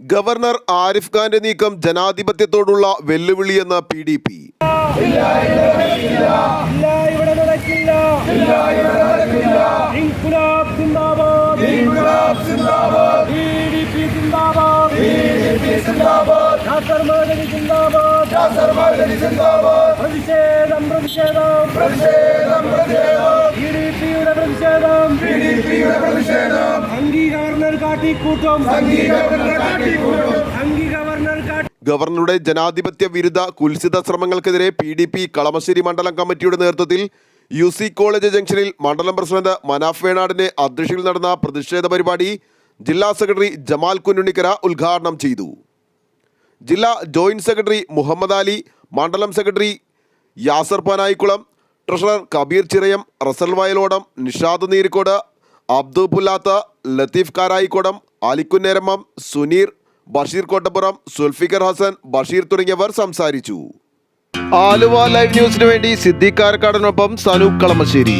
Governor Arif ഖാന്റെ നീക്കം ജനാധിപത്യത്തോടുള്ള വെല്ലുവിളിയെന്ന PDP. ഗവർണറുടെ ജനാധിപത്യ വിരുദ്ധ കുൽസിത ശ്രമങ്ങൾക്കെതിരെ PDP കളമശ്ശേരി മണ്ഡലം കമ്മിറ്റിയുടെ നേതൃത്വത്തിൽ UC കോളേജ് ജംഗ്ഷനിൽ മണ്ഡലം പ്രസിഡന്റ് മനാഫ് വേണാടിന്റെ അധ്യക്ഷതയിൽ നടന്ന പ്രതിഷേധ പരിപാടി ജില്ലാ സെക്രട്ടറി ജമാൽ കുഞ്ഞുണ്ണിക്കര ഉദ്ഘാടനം ചെയ്തു. ജില്ലാ ജോയിന്റ് സെക്രട്ടറി മുഹമ്മദ് അലി, മണ്ഡലം സെക്രട്ടറി യാസർ പനായിക്കുളം, ട്രഷറർ കബീർ ചിറയം, റസൽ വയലോടം, നിഷാദ് നീരിക്കോട്, അബ്ദു പുല്ലാത്ത, ലത്തീഫ് കാരായിക്കോടം, അലിക്കുന്നേരമ്മം, സുനീർ, ബഷീർ കോട്ടപ്പുറം, സുൽഫിക്കർ ഹസൻ, ബഷീർ തുടങ്ങിയവർ സംസാരിച്ചു. ആലുവ ലൈവ് ന്യൂസിനു വേണ്ടി സിദ്ദീഖ് കാരക്കാടിനൊപ്പം സനൂപ് കളമശ്ശേരി.